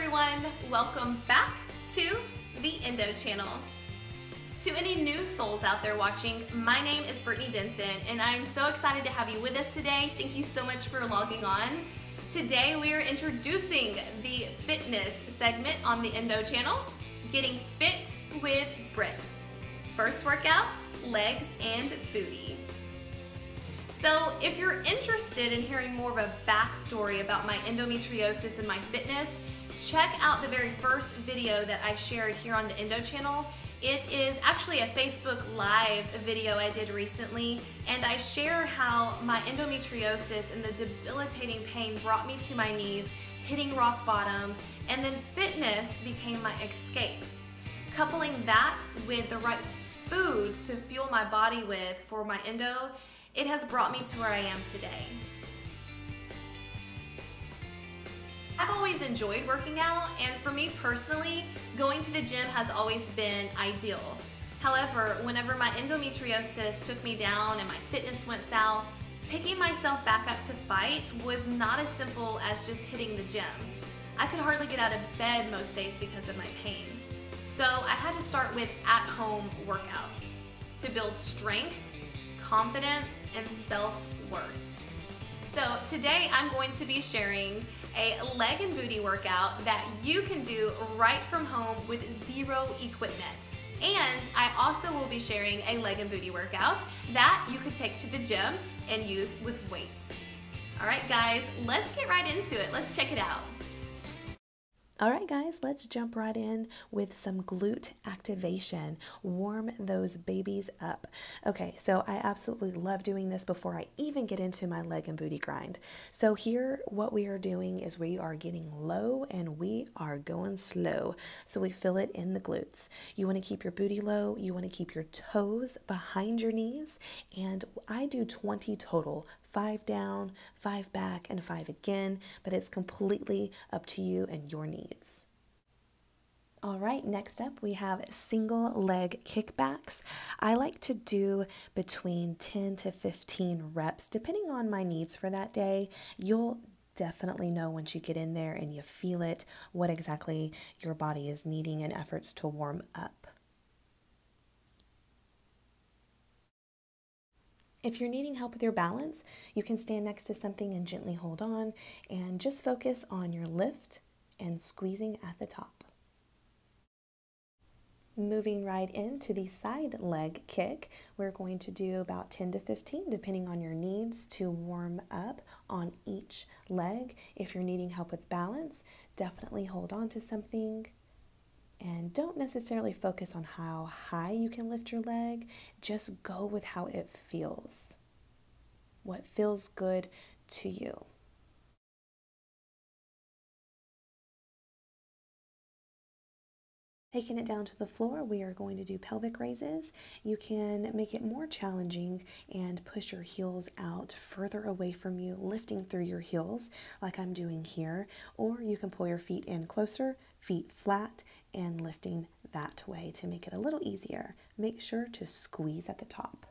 everyone, welcome back to the Endo channel. To any new souls out there watching, my name is Brittany Denson and I'm so excited to have you with us today. Thank you so much for logging on. Today we are introducing the fitness segment on the Endo channel, Getting Fit with Britt. First workout, legs and booty. So if you're interested in hearing more of a backstory about my endometriosis and my fitness, check out the very first video that I shared here on the Endo channel. It is actually a Facebook Live video I did recently, and I share how my endometriosis and the debilitating pain brought me to my knees, hitting rock bottom, and then fitness became my escape. Coupling that with the right foods to fuel my body with for my endo, it has brought me to where I am today. I've always enjoyed working out, and for me personally, going to the gym has always been ideal. However, whenever my endometriosis took me down and my fitness went south, picking myself back up to fight was not as simple as just hitting the gym. I could hardly get out of bed most days because of my pain. So I had to start with at-home workouts to build strength, confidence, and self-worth. So today I'm going to be sharing a leg and booty workout that you can do right from home with zero equipment. And I also will be sharing a leg and booty workout that you could take to the gym and use with weights. All right, guys, let's get right into it. Let's check it out. All right, guys, let's jump right in with some glute activation. Warm those babies up. Okay, so I absolutely love doing this before I even get into my leg and booty grind. So here, what we are doing is we are getting low and we are going slow. So we feel it in the glutes. You want to keep your booty low. You want to keep your toes behind your knees. And I do 20 total. 5 down, 5 back, and 5 again, but it's completely up to you and your needs. All right, next up we have single leg kickbacks. I like to do between 10 to 15 reps, depending on my needs for that day. You'll definitely know once you get in there and you feel it, what exactly your body is needing and efforts to warm up. If you're needing help with your balance, you can stand next to something and gently hold on and just focus on your lift and squeezing at the top. Moving right into the side leg kick, we're going to do about 10 to 15 depending on your needs to warm up on each leg. If you're needing help with balance, definitely hold on to something. And don't necessarily focus on how high you can lift your leg, just go with how it feels. What feels good to you. Taking it down to the floor, we are going to do pelvic raises. You can make it more challenging and push your heels out further away from you, lifting through your heels like I'm doing here, or you can pull your feet in closer, feet flat, and lifting that way to make it a little easier. Make sure to squeeze at the top.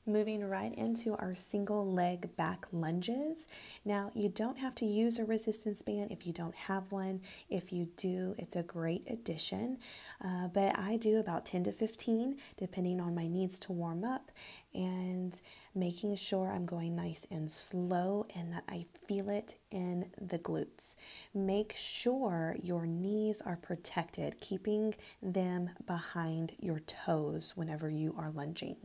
Moving right into our single leg back lunges. Now, you don't have to use a resistance band if you don't have one. If you do, it's a great addition. But I do about 10 to 15 depending on my needs to warm up, and making sure I'm going nice and slow and that I feel it in the glutes. Make sure your knees are protected, keeping them behind your toes whenever you are lunging.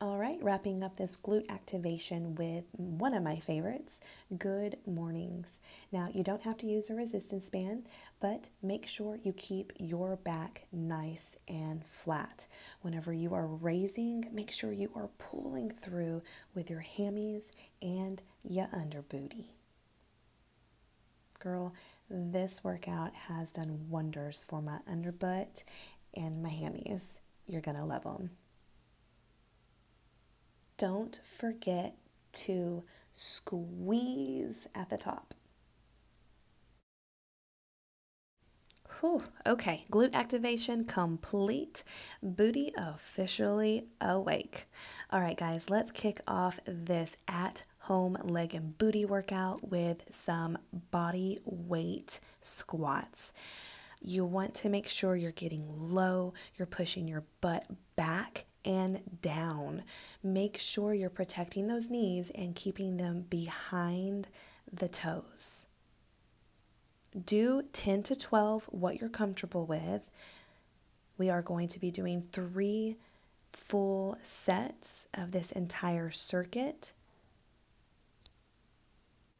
All right, wrapping up this glute activation with one of my favorites, good mornings. Now, you don't have to use a resistance band, but make sure you keep your back nice and flat. Whenever you are raising, make sure you are pulling through with your hammies and your under booty. Girl, this workout has done wonders for my underbutt and my hammies. You're gonna love them. Don't forget to squeeze at the top. Whew. Okay, glute activation complete. Booty officially awake. All right, guys, let's kick off this at-home leg and booty workout with some body weight squats. You want to make sure you're getting low, you're pushing your butt back and down. Make sure you're protecting those knees and keeping them behind the toes. Do 10 to 12, what you're comfortable with. We are going to be doing 3 full sets of this entire circuit.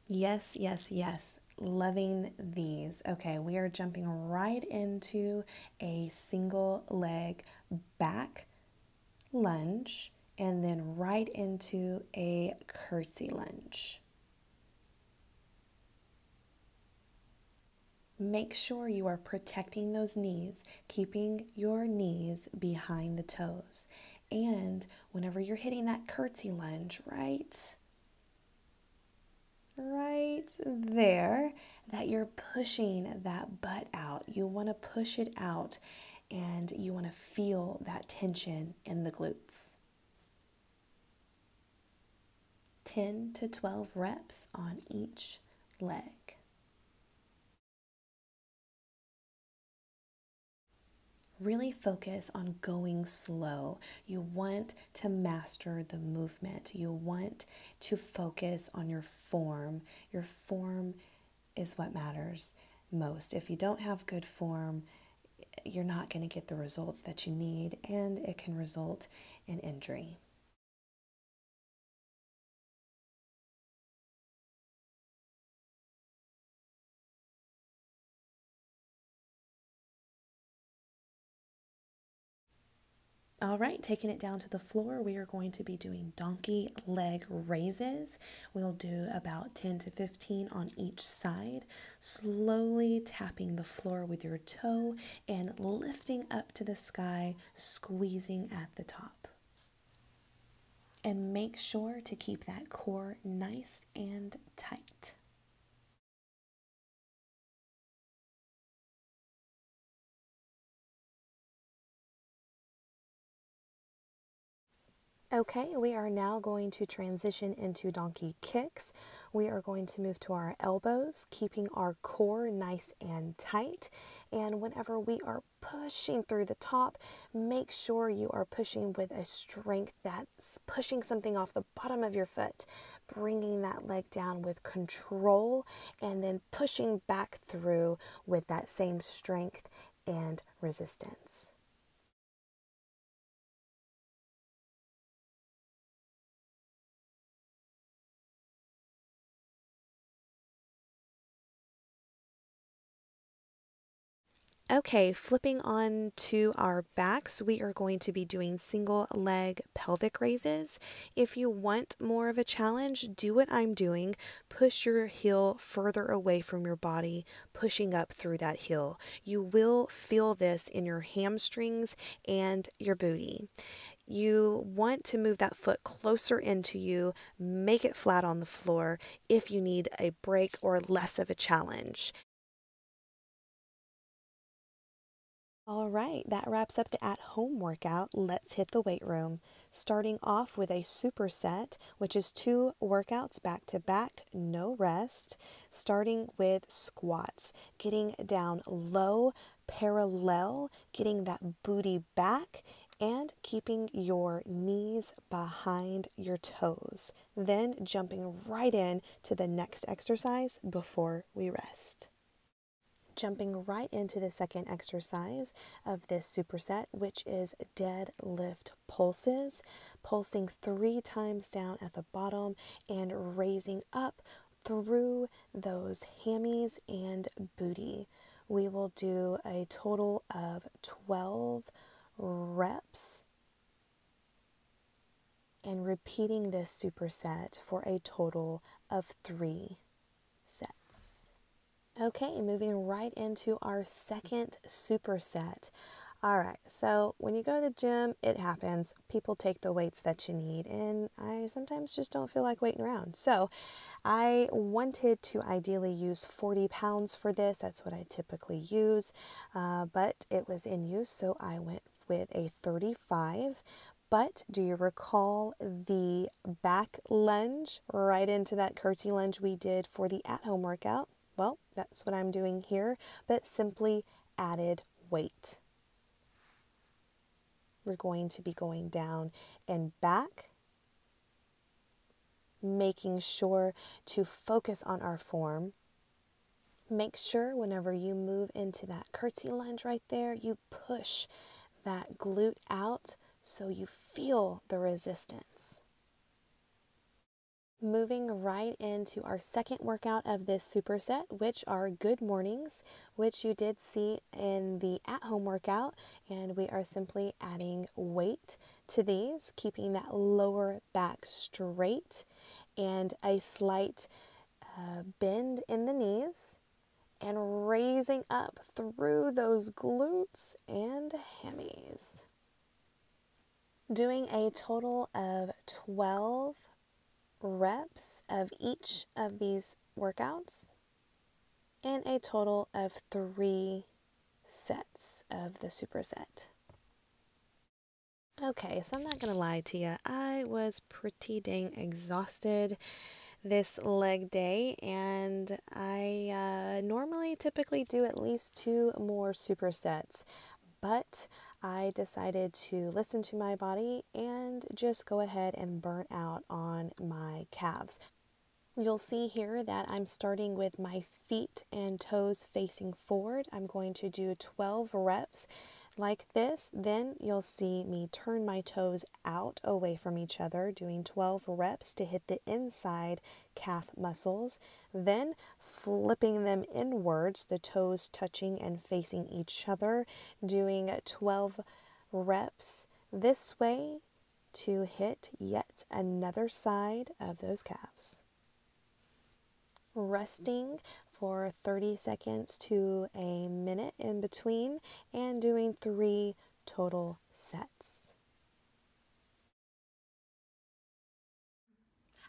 Yes, yes, yes. Loving these. Okay, we are jumping right into a single leg back lunge and then right into a curtsey lunge. Make sure you are protecting those knees, keeping your knees behind the toes. And whenever you're hitting that curtsey lunge, right there, that you're pushing that butt out. You want to push it out and you want to feel that tension in the glutes. 10 to 12 reps on each leg. Really focus on going slow. You want to master the movement. You want to focus on your form. Your form is what matters most. If you don't have good form, you're not going to get the results that you need, and it can result in injury. All right, taking it down to the floor, we are going to be doing donkey leg raises. We'll do about 10 to 15 on each side, slowly tapping the floor with your toe and lifting up to the sky, squeezing at the top. And make sure to keep that core nice and tight. Okay, we are now going to transition into donkey kicks. We are going to move to our elbows, keeping our core nice and tight. And whenever we are pushing through the top, make sure you are pushing with a strength that's pushing something off the bottom of your foot, bringing that leg down with control, and then pushing back through with that same strength and resistance. Okay, flipping on to our backs, we are going to be doing single leg pelvic raises. If you want more of a challenge, do what I'm doing. Push your heel further away from your body, pushing up through that heel. You will feel this in your hamstrings and your booty. You want to move that foot closer into you, make it flat on the floor if you need a break or less of a challenge. All right, that wraps up the at-home workout. Let's hit the weight room. Starting off with a superset, which is 2 workouts back to back, no rest. Starting with squats, getting down low, parallel, getting that booty back, and keeping your knees behind your toes. Then jumping right in to the next exercise before we rest. Jumping right into the second exercise of this superset, which is Deadlift Pulses, pulsing 3 times down at the bottom and raising up through those hammies and booty. We will do a total of 12 reps and repeating this superset for a total of 3 sets. Okay, moving right into our second superset. All right, so when you go to the gym, it happens. People take the weights that you need, and I sometimes just don't feel like waiting around. So I wanted to ideally use 40 pounds for this. That's what I typically use, but it was in use, so I went with a 35. But do you recall the back lunge right into that curtsey lunge we did for the at-home workout? Well, that's what I'm doing here, but simply added weight. We're going to be going down and back, making sure to focus on our form. Make sure whenever you move into that curtsey lunge right there, you push that glute out so you feel the resistance. Moving right into our second workout of this superset, which are good mornings, which you did see in the at-home workout, and we are simply adding weight to these, keeping that lower back straight and a slight bend in the knees and raising up through those glutes and hammies. Doing a total of 12 reps of each of these workouts and a total of 3 sets of the superset. Okay, so I'm not going to lie to you. I was pretty dang exhausted this leg day, and I normally typically do at least 2 more supersets, but I decided to listen to my body and just go ahead and burn out on my calves. You'll see here that I'm starting with my feet and toes facing forward. I'm going to do 12 reps like this. Then you'll see me turn my toes out away from each other, doing 12 reps to hit the inside calf muscles. Then flipping them inwards, the toes touching and facing each other, doing 12 reps this way to hit yet another side of those calves. Resting for 30 seconds to a minute in between, and doing 3 total sets.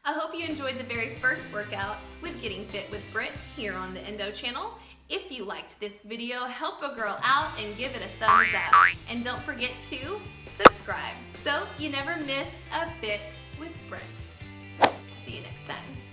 I hope you enjoyed the very first workout with Getting Fit with Britt here on the Endo channel. If you liked this video, help a girl out and give it a thumbs up. And don't forget to subscribe so you never miss a bit with Britt. See you next time.